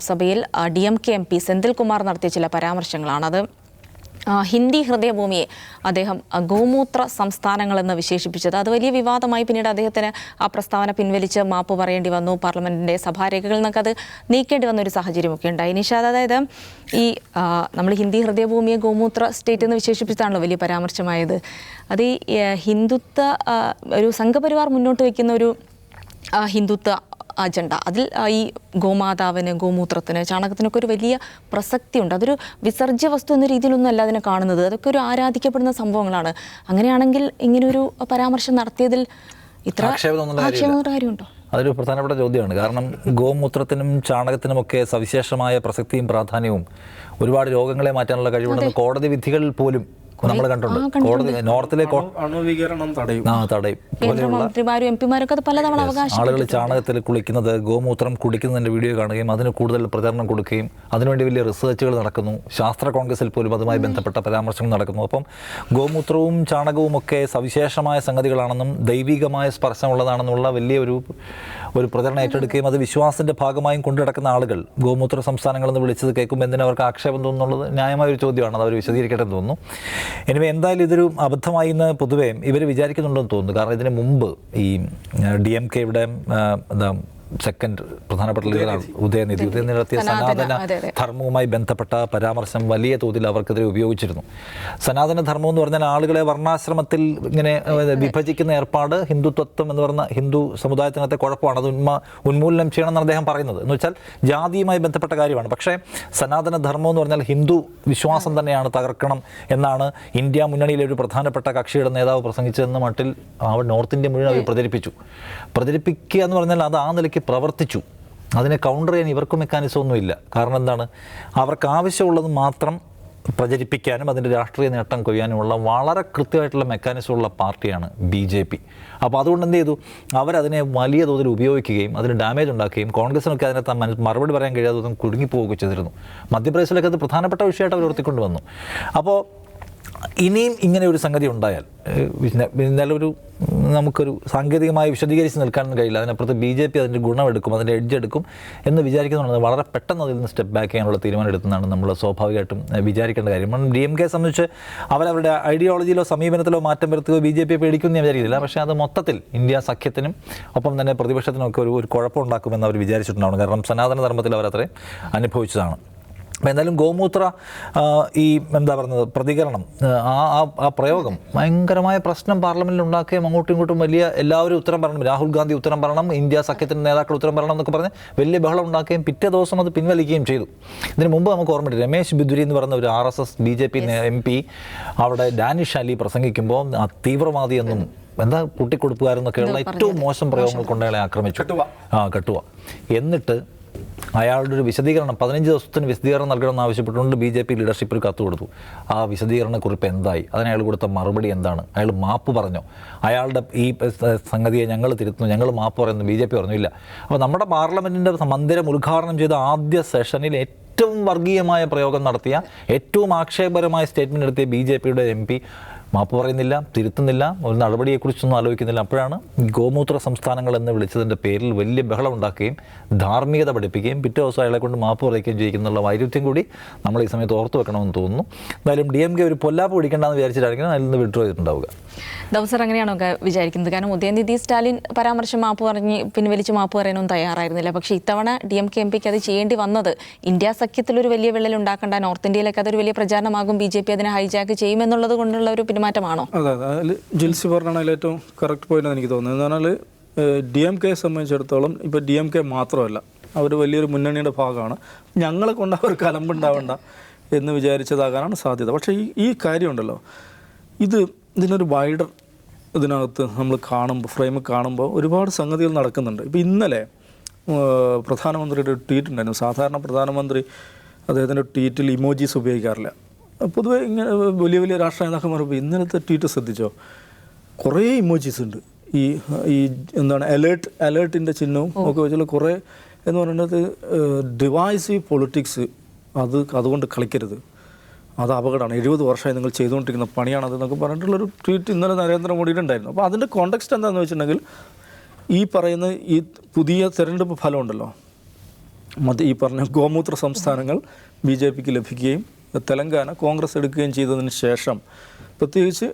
ലോക്സഭയിൽ DMK MP Senthilkumar നടത്തിയ ചില പരാമർശങ്ങളാണ്. ഹിന്ദി ഹൃദയഭൂമിയെ അദ്ദേഹം ഗോമൂത്ര സംസ്ഥാനങ്ങളെന്ന് വിശേഷിപ്പിച്ചത് അത് വലിയ വിവാദമായി. പിന്നീട് അദ്ദേഹത്തിന് ആ പ്രസ്താവന പിൻവലിച്ച് മാപ്പ് പറയേണ്ടി വന്നു. പാർലമെൻറ്റിൻ്റെ സഭാരേഖകളിൽ നിന്നൊക്കെ അത് നീക്കേണ്ടി വന്ന ഒരു സാഹചര്യമൊക്കെ ഉണ്ടായി. നിഷാദ്, അതായത് ഈ നമ്മൾ ഹിന്ദി ഹൃദയഭൂമിയെ ഗോമൂത്ര സ്റ്റേറ്റ് എന്ന് വിശേഷിപ്പിച്ചാണല്ലോ വലിയ പരാമർശമായത്. അത് ഈ ഹിന്ദുത്വ ഒരു സംഘപരിവാർ മുന്നോട്ട് വയ്ക്കുന്ന ഒരു ഹിന്ദുത്വ അജണ്ട, അതിൽ ഈ ഗോമാതാവിന്, ഗോമൂത്രത്തിന്, ചാണകത്തിനൊക്കെ ഒരു വലിയ പ്രസക്തിയുണ്ട്. അതൊരു വിസർജ്യ വസ്തു എന്ന രീതിയിലൊന്നും അല്ല അതിനെ കാണുന്നത്. അതൊക്കെ ഒരു ആരാധിക്കപ്പെടുന്ന സംഭവങ്ങളാണ്. അങ്ങനെയാണെങ്കിൽ ഇങ്ങനൊരു പരാമർശം നടത്തിയതിൽ ഇത്ര ആക്ഷേപമുള്ള കാര്യമുണ്ടോ? അതൊരു പ്രധാനപ്പെട്ട ചോദ്യമാണ്. കാരണം ഗോമൂത്രത്തിനും ചാണകത്തിനുമൊക്കെ സവിശേഷമായ പ്രസക്തിയും പ്രാധാന്യവും ഒരുപാട് രോഗങ്ങളെ മാറ്റാനുള്ള കഴിവുണ്ടെന്ന് കോടതി വിധികളിൽ പോലും നമ്മൾ കണ്ടിട്ടുണ്ട്. കോടതി നോർത്തിലെ അണുവികരണം തടയും. കേന്ദ്രമന്ത്രിമാരും എംപിമാരൊക്കെ അത് പലതവണ അവകാശം ആളുകൾ ചാണകത്തിൽ കുളിക്കുന്നത്, ഗോമൂത്രം കുടിക്കുന്നതിൻ്റെ വീഡിയോ കാണുകയും അതിന് കൂടുതൽ പ്രചാരണം കൊടുക്കുകയും അതിനുവേണ്ടി വലിയ റിസർച്ചുകൾ നടക്കുന്നു. ശാസ്ത്ര കോൺഗ്രസിൽ പോലും അതുമായി ബന്ധപ്പെട്ട പരാമർശങ്ങൾ നടക്കുന്നു. അപ്പം ഗോമൂത്രവും ചാണകവും ഒക്കെ സവിശേഷമായ സംഗതികളാണെന്നും ദൈവികമായ സ്പർശമുള്ളതാണെന്നുള്ള വലിയ ഒരു പ്രചരണം ഏറ്റെടുക്കുകയും അത് വിശ്വാസത്തിൻ്റെ ഭാഗമായും കൊണ്ടു നടക്കുന്ന ആളുകൾ ഗോമൂത്ര സംസ്ഥാനങ്ങളെന്ന് വിളിച്ചത് കേൾക്കുമ്പോൾ എന്തിനാ അവർക്ക് ആക്ഷേപം തോന്നുന്നുള്ളത് ന്യായമായൊരു ചോദ്യമാണ്. അത് അവർ വിശദീകരിക്കട്ടെ എന്ന് തോന്നുന്നു. എനിവേ, എന്തായാലും ഇതൊരു അബദ്ധമായി എന്ന് പൊതുവേ ഇവർ വിചാരിക്കുന്നുണ്ടെന്ന് തോന്നുന്നു. കാരണം ഇതിന് മുമ്പ് ഈ DMKയുടെ സെക്കൻഡ് പ്രധാനപ്പെട്ട ലീഡറാണ് ഉദയനിധി നടത്തിയ സനാതന ധർമ്മവുമായി ബന്ധപ്പെട്ട പരാമർശം വലിയ തോതിൽ അവർക്കെതിരെ ഉപയോഗിച്ചിരുന്നു. സനാതന ധർമ്മം എന്ന് പറഞ്ഞാൽ ആളുകളെ വർണ്ണാശ്രമത്തിൽ ഇങ്ങനെ വിഭജിക്കുന്ന ഏർപ്പാട് ഹിന്ദുത്വം എന്ന് പറഞ്ഞ ഹിന്ദു സമുദായത്തിനകത്തെ കുഴപ്പമാണ്. അത് ഉന്മൂലനം ചെയ്യണമെന്നാണ് അദ്ദേഹം പറയുന്നത്. എന്ന് വെച്ചാൽ ജാതിയുമായി ബന്ധപ്പെട്ട കാര്യമാണ്. പക്ഷേ സനാതന ധർമ്മം എന്ന് പറഞ്ഞാൽ ഹിന്ദു വിശ്വാസം തന്നെയാണ് തകർക്കണം എന്നാണ് ഇന്ത്യ മുന്നണിയിലെ ഒരു പ്രധാനപ്പെട്ട കക്ഷിയുടെ നേതാവ് പ്രസംഗിച്ചതെന്ന മട്ടിൽ നോർത്ത് ഇന്ത്യ മുഴുവൻ അവർ പ്രചരിപ്പിക്കുക എന്ന് പറഞ്ഞാൽ അത് ആ നിലയ്ക്ക് പ്രവർത്തിച്ചു. അതിനെ കൗണ്ടർ ചെയ്യാൻ ഇവർക്ക് മെക്കാനിസം ഒന്നുമില്ല. കാരണം എന്താണ്, അവർക്ക് ആവശ്യമുള്ളത് മാത്രം പ്രചരിപ്പിക്കാനും അതിൻ്റെ രാഷ്ട്രീയ നേട്ടം കൊയ്യാനുമുള്ള വളരെ കൃത്യമായിട്ടുള്ള മെക്കാനിസമുള്ള പാർട്ടിയാണ് BJP. അപ്പോൾ അതുകൊണ്ട് എന്ത് ചെയ്തു, അവരതിനെ വലിയ തോതിൽ ഉപയോഗിക്കുകയും അതിന് ഡാമേജ് ഉണ്ടാക്കുകയും കോൺഗ്രസിനൊക്കെ അതിനകത്ത് മറുപടി പറയാൻ കഴിയാതെ കുടുങ്ങിപ്പോവുകയൊക്കെ ചെയ്തിരുന്നു. മധ്യപ്രദേശിലൊക്കെ അത് പ്രധാനപ്പെട്ട വിഷയമായിട്ട് അവർ ഉയർത്തിക്കൊണ്ട് വന്നു. അപ്പോൾ ഇനിയും ഇങ്ങനെ ഒരു സംഗതി ഉണ്ടായാൽ ഇന്നലൊരു നമുക്കൊരു സാങ്കേതികമായി വിശദീകരിച്ച് നിൽക്കാൻ കഴിയില്ല. അതിനപ്പുറത്ത് BJP അതിൻ്റെ ഗുണമെടുക്കും, അതിൻ്റെ എഡ്ജ് എടുക്കും എന്ന് വിചാരിക്കുന്നുണ്ട്. വളരെ പെട്ടെന്ന് അതിൽ നിന്ന് സ്റ്റെപ്പ് ബാക്ക് ചെയ്യാനുള്ള തീരുമാനം എടുക്കുന്നതാണ് നമ്മൾ സ്വാഭാവികമായിട്ടും വിചാരിക്കേണ്ട കാര്യം. DMK സംബന്ധിച്ച് അവരവരുടെ ഐഡിയോളജിയിലോ സമീപനത്തിലോ മാറ്റം വരുത്തുകയോ BJP പേടിക്കുമെന്ന് ഞാൻ വിചാരിക്കില്ല. പക്ഷേ അത് മൊത്തത്തിൽ ഇന്ത്യ സഖ്യത്തിനും ഒപ്പം തന്നെ പ്രതിപക്ഷത്തിനൊക്കെ ഒരു കുഴപ്പമുണ്ടാക്കുമെന്ന് അവർ വിചാരിച്ചിട്ടുണ്ടാവണം. കാരണം സനാതന ധർമ്മത്തിൽ അവരത്രയും അനുഭവിച്ചതാണ്. അപ്പോൾ എന്തായാലും ഗോമൂത്ര ഈ പ്രതികരണം, ആ പ്രയോഗം ഭയങ്കരമായ പ്രശ്നം പാർലമെൻറ്റിൽ ഉണ്ടാക്കുകയും അങ്ങോട്ടും ഇങ്ങോട്ടും വലിയ എല്ലാവരും ഉത്തരം പറയണം, രാഹുൽ ഗാന്ധി ഉത്തരം പറയണം, ഇന്ത്യ സഖ്യത്തിൻ്റെ നേതാക്കൾ ഉത്തരം പറയണം എന്നൊക്കെ പറഞ്ഞ് വലിയ ബഹളം ഉണ്ടാക്കുകയും പിറ്റേ ദിവസം അത് പിൻവലിക്കുകയും ചെയ്തു. ഇതിന് മുമ്പ് നമുക്ക് ഓർമ്മയുണ്ട്, രമേശ് ബിദുരി എന്ന് പറയുന്ന ഒരു RSS BJP MP അവിടെ ഡാനിഷ് അലി പ്രസംഗിക്കുമ്പോൾ തീവ്രവാദി എന്നും കൂട്ടിക്കൊടുപ്പുകാരെന്നൊക്കെയുള്ള ഏറ്റവും മോശം പ്രയോഗങ്ങൾ കൊണ്ട് അയാളെ ആക്രമിച്ചു. കട്ടുവ. എന്നിട്ട് അയാളുടെ ഒരു വിശദീകരണം 15 ദിവസത്തിന് വിശദീകരണം നൽകണമെന്ന് ആവശ്യപ്പെട്ടുകൊണ്ട് BJP ലീഡർഷിപ്പിൽ കത്ത് കൊടുത്തു. ആ വിശദീകരണക്കുറിപ്പ് എന്തായി? അതിന് അയാൾ കൊടുത്ത മറുപടി എന്താണ്? അയാൾ മാപ്പ് പറഞ്ഞോ? അയാളുടെ ഈ സംഗതിയെ ഞങ്ങൾ തിരുത്തുന്നു, ഞങ്ങൾ മാപ്പ് പറയുന്നു, BJP പറഞ്ഞില്ല. അപ്പോൾ നമ്മുടെ പാർലമെൻറ്റിൻ്റെ മന്ദിരം ഉദ്ഘാടനം ചെയ്ത ആദ്യ സെഷനിൽ ഏറ്റവും വർഗീയമായ പ്രയോഗം നടത്തിയ, ഏറ്റവും ആക്ഷേപകരമായ സ്റ്റേറ്റ്മെൻറ്റ് നടത്തിയ BJPയുടെ MP മാപ്പ് പറയുന്നില്ല, തിരുത്തുന്നില്ല, ഒരു നടപടിയെക്കുറിച്ചൊന്നും ആലോചിക്കുന്നില്ല. അപ്പോഴാണ് ഗോമൂത്ര സംസ്ഥാനങ്ങൾ എന്ന് വിളിച്ചതിൻ്റെ പേരിൽ വലിയ ബഹളം ഉണ്ടാക്കുകയും ധാർമ്മികത പഠിപ്പിക്കുകയും പിറ്റേ ദിവസം അയാളെ കൊണ്ട് മാപ്പ് പറയുകയും ചെയ്യുന്നുള്ള വൈരുദ്ധ്യം കൂടി നമ്മൾ ഈ സമയത്ത് ഓർത്തു വെക്കണമെന്ന് തോന്നുന്നു. എന്തായാലും DMK ഒരു പൊല്ലാപ്പ് പിടിക്കേണ്ടെന്ന് വിചാരിച്ചിട്ടായിരിക്കും അതിൽ നിന്ന് വിഡ്രോ ചെയ്തിട്ടുണ്ടാവുക. ദൗസർ അങ്ങനെയാണോ വിചാരിക്കുന്നത്? കാരണം ഉദയനിധി സ്റ്റാലിൻ പരാമർശം മാപ്പ് പറഞ്ഞ് പിൻവലിച്ച് മാപ്പ് പറയാനൊന്നും തയ്യാറായിരുന്നില്ല. പക്ഷേ ഇത്തവണ DMK MPക്ക് അത് ചെയ്യേണ്ടി വന്നത് ഇന്ത്യ സഖ്യത്തിലൊരു വലിയ വിള്ളൽ ഉണ്ടാക്കേണ്ട, നോർത്ത് ഇന്ത്യയിലൊക്കെ അതൊരു വലിയ പ്രചാരണമാകും, BJP അതിനെ ഹൈജാക്ക് ചെയ്യുമെന്നുള്ളത് കൊണ്ടുള്ള ഒരു മാറ്റമാണോ? അതെ, അതിൽ ജിൽസി പറഞ്ഞാൽ ഏറ്റവും കറക്റ്റ് പോയിന്റ് എനിക്ക് തോന്നുന്നത്. എന്ന് പറഞ്ഞാൽ DMKയെ സംബന്ധിച്ചിടത്തോളം ഇപ്പോൾ DMK മാത്രമല്ല, അവർ വലിയൊരു മുന്നണിയുടെ ഭാഗമാണ്. ഞങ്ങളെ കൊണ്ട് അവർക്ക് അലമ്പുണ്ടാവണ്ട എന്ന് വിചാരിച്ചതാകാനാണ് സാധ്യത. പക്ഷേ ഈ കാര്യമുണ്ടല്ലോ, ഇതിനൊരു വൈഡർ ഇതിനകത്ത് നമ്മൾ ഫ്രെയിമിൽ കാണുമ്പോൾ ഒരുപാട് സംഗതികൾ നടക്കുന്നുണ്ട്. ഇപ്പോൾ ഇന്നലെ പ്രധാനമന്ത്രിയുടെ ഒരു ട്വീറ്റ് ഉണ്ടായിരുന്നു. സാധാരണ പ്രധാനമന്ത്രി അദ്ദേഹത്തിൻ്റെ ട്വീറ്റിൽ ഇമോജീസ് ഉപയോഗിക്കാറില്ല. പൊതുവേ ഇങ്ങനെ വലിയ വലിയ രാഷ്ട്രീയ നേതാക്കന്മാർ ഇന്നലത്തെ ട്വീറ്റ് ശ്രദ്ധിച്ചോ, കുറേ ഇമോജീസ് ഉണ്ട്. ഈ അലേർട്ടിൻ്റെ ചിഹ്നവും ഒക്കെ വെച്ചുള്ള കുറേ എന്ന് പറയുന്നത് ഡിവൈസീവ് പൊളിറ്റിക്സ്. അതുകൊണ്ട് കളിക്കരുത്, അത് അപകടമാണ്, 70 വർഷമായി നിങ്ങൾ ചെയ്തുകൊണ്ടിരിക്കുന്ന പണിയാണതെന്നൊക്കെ പറഞ്ഞിട്ടുള്ളൊരു ട്വീറ്റ് ഇന്നലെ നരേന്ദ്രമോദിയുടെ ഉണ്ടായിരുന്നു. അപ്പോൾ അതിൻ്റെ കോണ്ടെക്സ്റ്റ് എന്താണെന്ന് വെച്ചിട്ടുണ്ടെങ്കിൽ ഈ പറയുന്ന ഈ പുതിയ തെരഞ്ഞെടുപ്പ് ഫലമുണ്ടല്ലോ, ഈ പറഞ്ഞ ഗോമൂത്ര സംസ്ഥാനങ്ങൾ BJPക്ക് ലഭിക്കുകയും തെലങ്കാന കോൺഗ്രസ് എടുക്കുകയും ചെയ്തതിന് ശേഷം പ്രത്യേകിച്ച്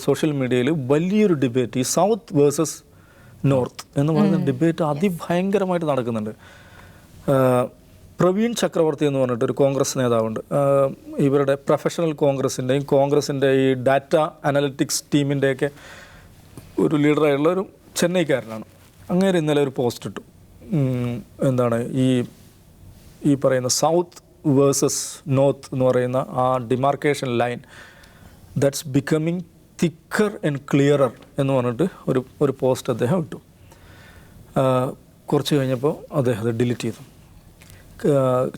സോഷ്യൽ മീഡിയയിൽ വലിയൊരു ഡിബേറ്റ്, ഈ സൗത്ത് വേഴ്സസ് നോർത്ത് എന്ന് പറയുന്ന ഡിബേറ്റ് അതിഭയങ്കരമായിട്ട് നടക്കുന്നുണ്ട്. പ്രവീൺ ചക്രവർത്തി എന്ന് പറഞ്ഞിട്ട് ഒരു കോൺഗ്രസ് നേതാവുണ്ട്. ഇവരുടെ പ്രൊഫഷണൽ കോൺഗ്രസിൻ്റെ ഈ ഡാറ്റ അനലിറ്റിക്സ് ടീമിൻ്റെയൊക്കെ ഒരു ലീഡറായുള്ള ഒരു ചെന്നൈക്കാരനാണ്. അങ്ങേര് ഇന്നലെ ഒരു പോസ്റ്റ് ഇട്ടു. എന്താണ് ഈ പറയുന്ന സൗത്ത് വേഴ്സസ് നോർത്ത് എന്ന് പറയുന്ന ആ demarcation line that's becoming thicker and clearer എന്ന് പറഞ്ഞിട്ട് ഒരു പോസ്റ്റ് അദ്ദേഹം ഇട്ടു. കുറച്ച് കഴിഞ്ഞപ്പോൾ അദ്ദേഹം അത് ഡിലീറ്റ് ചെയ്തു.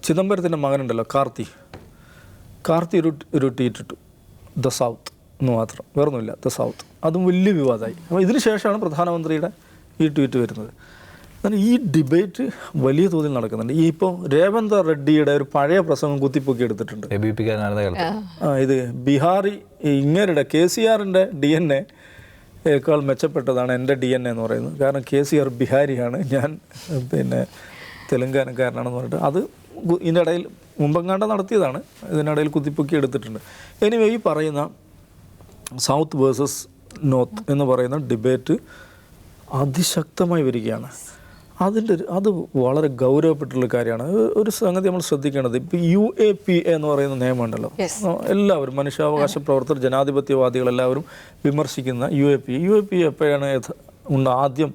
ചിദംബരത്തിൻ്റെ മകനുണ്ടല്ലോ കാർത്തി ഒരു ട്വീറ്റ് ഇട്ടു, ദ സൗത്ത് എന്ന് മാത്രം, വേറൊന്നുമില്ല, ദ സൗത്ത്. അതും വലിയ വിവാദമായി. അപ്പോൾ ഇതിന് ശേഷമാണ് പ്രധാനമന്ത്രിയുടെ ഈ ട്വീറ്റ് വരുന്നത്. എന്നാൽ ഈ ഡിബേറ്റ് വലിയ തോതിൽ നടക്കുന്നുണ്ട്. ഈ ഇപ്പോൾ രേവന്ത് റെഡ്ഡിയുടെ ഒരു പഴയ പ്രസംഗം കുത്തിപ്പൊക്കി എടുത്തിട്ടുണ്ട്. ഇത് ബീഹാറി ഇങ്ങരുടെ KCRൻ്റെ DNA മെച്ചപ്പെട്ടതാണ് എൻ്റെ DNA എന്ന് പറയുന്നത്. കാരണം KCR ബിഹാരിയാണ്, ഞാൻ തെലുങ്കാനക്കാരനാണെന്ന് പറഞ്ഞിട്ട് അത് ഇതിനിടയിൽ മുമ്പെങ്ങാണ്ട് നടത്തിയതാണ്, ഇതിനിടയിൽ കുത്തിപ്പൊക്കി എടുത്തിട്ടുണ്ട്. എനിവേ ഈ പറയുന്ന സൗത്ത് വേഴ്സസ് നോർത്ത് എന്ന് പറയുന്ന ഡിബേറ്റ് അതിശക്തമായി വരികയാണ്. അത് വളരെ ഗൗരവപ്പെട്ടുള്ള കാര്യമാണ്. ഒരു സംഗതി നമ്മൾ ശ്രദ്ധിക്കേണ്ടത്, ഇപ്പോൾ UAPA എന്ന് പറയുന്ന നിയമമുണ്ടല്ലോ, എല്ലാവരും മനുഷ്യാവകാശ പ്രവർത്തകർ, ജനാധിപത്യവാദികളെല്ലാവരും വിമർശിക്കുന്ന UAPA എപ്പോഴാണ് ആദ്യം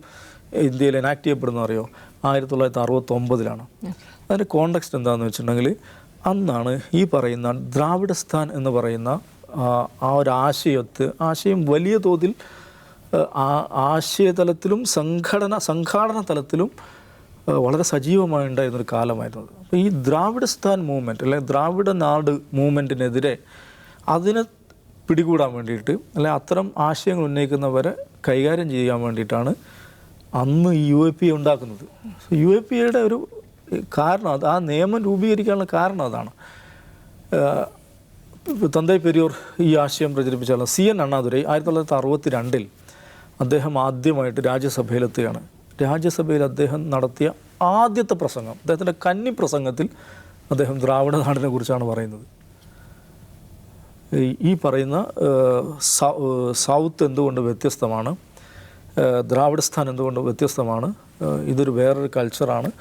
ഇന്ത്യയിൽ എനാക്ട് ചെയ്യപ്പെടുന്നത് അറിയോ? 1969. അതിൻ്റെ കോണ്ടെക്സ്റ്റ് എന്താണെന്ന് വെച്ചിട്ടുണ്ടെങ്കിൽ അന്നാണ് ഈ പറയുന്ന ദ്രാവിഡസ്ഥാൻ എന്ന് പറയുന്ന ആ ഒരു ആശയം വലിയ തോതിൽ ആശയതലത്തിലും സംഘാടന തലത്തിലും വളരെ സജീവമായി ഉണ്ടായിരുന്നൊരു കാലമായിരുന്നത്. അപ്പോൾ ഈ ദ്രാവിഡസ്ഥാൻ മൂവ്മെൻറ്റ് അല്ലെങ്കിൽ ദ്രാവിഡ നാട് മൂവ്മെൻറ്റിനെതിരെ അതിനെ പിടികൂടാൻ വേണ്ടിയിട്ട് അല്ലെങ്കിൽ അത്തരം ആശയങ്ങൾ ഉന്നയിക്കുന്നവരെ കൈകാര്യം ചെയ്യാൻ വേണ്ടിയിട്ടാണ് അന്ന് ഈ UAPA ഉണ്ടാക്കുന്നത്. UAPAയുടെ ഒരു കാരണം ആ നിയമം രൂപീകരിക്കാനുള്ള കാരണം അതാണ്. തന്തൈ പെരിയോർ ഈ ആശയം പ്രചരിപ്പിച്ചാൽ CN അണ്ണാദുരൈ 1962 അദ്ദേഹം ആദ്യമായിട്ട് രാജ്യസഭയിലെത്തുകയാണ്. രാജ്യസഭയിൽ അദ്ദേഹം നടത്തിയ ആദ്യത്തെ പ്രസംഗം, അദ്ദേഹത്തിൻ്റെ കന്നി പ്രസംഗത്തിൽ അദ്ദേഹം ദ്രാവിഡ നാടിനെ കുറിച്ചാണ് പറയുന്നത്. ഈ പറയുന്ന സൗത്ത് എന്തുകൊണ്ട് വ്യത്യസ്തമാണ്, ദ്രാവിഡസ്ഥാൻ എന്തുകൊണ്ട് വ്യത്യസ്തമാണ്, ഇതൊരു വേറൊരു കൾച്ചറാണ്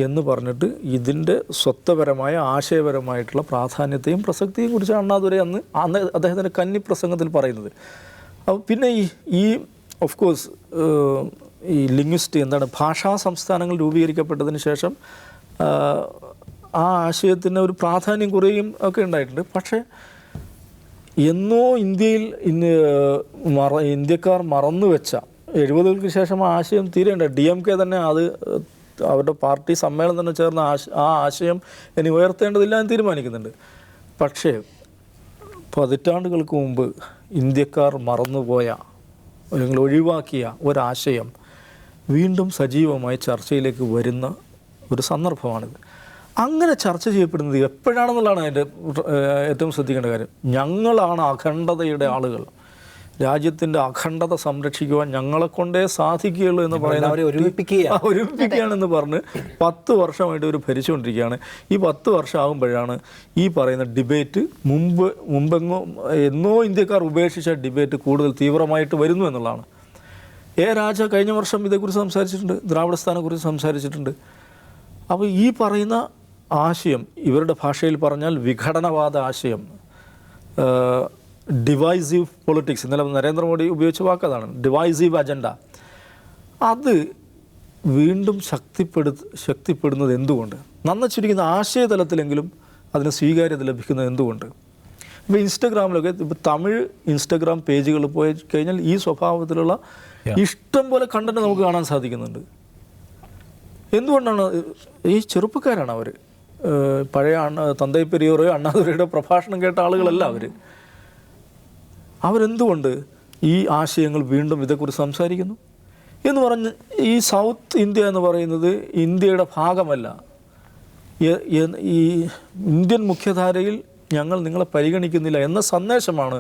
എന്ന് പറഞ്ഞിട്ട് ഇതിൻ്റെ സ്വത്വപരമായ ആശയപരമായിട്ടുള്ള പ്രാധാന്യത്തെയും പ്രസക്തിയെയും കുറിച്ചാണ് അണ്ണാദുരൈ അന്ന് അദ്ദേഹത്തിൻ്റെ കന്നി പ്രസംഗത്തിൽ പറയുന്നത്. അപ്പോൾ പിന്നെ ഈ ഓഫ് കോഴ്സ് ഈ ലിംഗ്വിസ്റ്റ് ഭാഷാ സംസ്ഥാനങ്ങൾ രൂപീകരിക്കപ്പെട്ടതിന് ശേഷം ആ ആശയത്തിന് ഒരു പ്രാധാന്യം കുറയും ഒക്കെ ഉണ്ടായിട്ടുണ്ട്. പക്ഷേ എന്നോ ഇന്ത്യക്കാർ മറന്നു വെച്ച 70-കൾക്ക് ശേഷം ആ ആശയം തീരെയുണ്ട്. DMK തന്നെ അത് അവരുടെ പാർട്ടി സമ്മേളനം തന്നെ ചേർന്ന ആ ആശയം ഇനി ഉയർത്തേണ്ടതില്ല എന്ന് തീരുമാനിക്കുന്നുണ്ട്. പക്ഷേ പതിറ്റാണ്ടുകൾക്ക് മുമ്പ് ഇന്ത്യക്കാർ മറന്നുപോയ അല്ലെങ്കിൽ ഒഴിവാക്കിയ ഒരാശയം വീണ്ടും സജീവമായി ചർച്ചയിലേക്ക് വരുന്ന ഒരു സന്ദർഭമാണിത്. അങ്ങനെ ചർച്ച ചെയ്യപ്പെടുന്നത് എപ്പോഴാണെന്നുള്ളതാണ് അതിൻ്റെ ഏറ്റവും ശ്രദ്ധിക്കേണ്ട കാര്യം. ഞങ്ങളാണ് അഖണ്ഡതയുടെ ആളുകൾ, രാജ്യത്തിൻ്റെ അഖണ്ഡത സംരക്ഷിക്കുവാൻ ഞങ്ങളെക്കൊണ്ടേ സാധിക്കുകയുള്ളൂ എന്ന് പറയുന്ന ഒരുമിപ്പിക്കുകയാണെന്ന് പറഞ്ഞ് 10 വർഷമായിട്ട് ഇവർ ഭരിച്ചുകൊണ്ടിരിക്കുകയാണ്. ഈ 10 വർഷം ആകുമ്പോഴാണ് ഈ പറയുന്ന ഡിബേറ്റ് എന്നോ ഇന്ത്യക്കാർ ഉപേക്ഷിച്ച ഡിബേറ്റ് കൂടുതൽ തീവ്രമായിട്ട് വരുന്നു എന്നുള്ളതാണ്. രാജ കഴിഞ്ഞ വർഷം ഇതേക്കുറിച്ച് സംസാരിച്ചിട്ടുണ്ട്, ദ്രാവിഡസ്ഥാനെക്കുറിച്ച് സംസാരിച്ചിട്ടുണ്ട്. അപ്പോൾ ഈ പറയുന്ന ആശയം ഇവരുടെ ഭാഷയിൽ പറഞ്ഞാൽ വിഘടനവാദ ആശയം, ഡിവൈസീവ് പൊളിറ്റിക്സ്, ഇന്നലെ നരേന്ദ്രമോദി ഉപയോഗിച്ച വാക്കതാണ് ഡിവൈസീവ് അജണ്ട. അത് വീണ്ടും ശക്തിപ്പെടുന്നത് എന്തുകൊണ്ട്? നന്നച്ചിരിക്കുന്ന ആശയതലത്തിലെങ്കിലും അതിന് സ്വീകാര്യത ലഭിക്കുന്നത് എന്തുകൊണ്ട്? ഇപ്പോൾ ഇൻസ്റ്റഗ്രാമിലൊക്കെ ഇപ്പോൾ തമിഴ് ഇൻസ്റ്റഗ്രാം പേജുകൾ പോയി കഴിഞ്ഞാൽ ഈ സ്വഭാവത്തിലുള്ള ഇഷ്ടം പോലെ കണ്ടന്റ് നമുക്ക് കാണാൻ സാധിക്കുന്നുണ്ട്. എന്തുകൊണ്ടാണ്? ഈ ചെറുപ്പക്കാരാണ് അവർ, പഴയ തന്തൈ പെരിയോറോ അണ്ണാദുരൈയുടെ പ്രഭാഷണം കേട്ട ആളുകളല്ല അവരെന്തുകൊണ്ട് ഈ ആശയങ്ങൾ വീണ്ടും ഇതേക്കുറിച്ച് സംസാരിക്കുന്നു എന്ന് പറഞ്ഞ് ഈ സൗത്ത് ഇന്ത്യ എന്ന് പറയുന്നത് ഇന്ത്യയുടെ ഭാഗമല്ല, ഈ ഇന്ത്യൻ മുഖ്യധാരയിൽ ഞങ്ങൾ നിങ്ങളെ പരിഗണിക്കുന്നില്ല എന്ന സന്ദേശമാണ്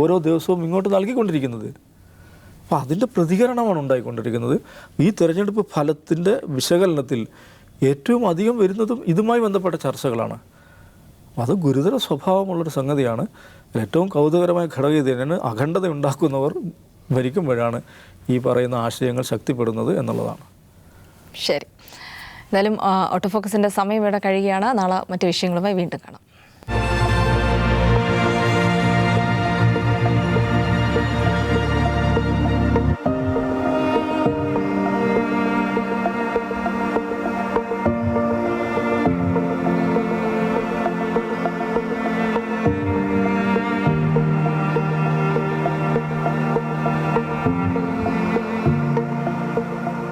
ഓരോ ദിവസവും ഇങ്ങോട്ട് നൽകിക്കൊണ്ടിരിക്കുന്നത്. അപ്പോൾ അതിൻ്റെ പ്രതികരണമാണ് ഉണ്ടായിക്കൊണ്ടിരിക്കുന്നത്. ഈ തെരഞ്ഞെടുപ്പ് ഫലത്തിൻ്റെ വിശകലനത്തിൽ ഏറ്റവും അധികം വരുന്നതും ഇതുമായി ബന്ധപ്പെട്ട ചർച്ചകളാണ്. അത് ഗുരുതര സ്വഭാവമുള്ളൊരു സംഗതിയാണ്. ഏറ്റവും കൗതുകരമായ ഘടകം ഇത് തന്നെയാണ്. അഖണ്ഡത ഉണ്ടാക്കുന്നവർ ഭരിക്കുമ്പോഴാണ് ഈ പറയുന്ന ആശയങ്ങൾ ശക്തിപ്പെടുന്നത് എന്നുള്ളതാണ്. ശരി, എന്തായാലും ഓട്ടോഫോക്കസിൻ്റെ സമയം ഇവിടെ കഴിയുകയാണ്. നാളെ മറ്റു വിഷയങ്ങളുമായി വീണ്ടും കാണാം.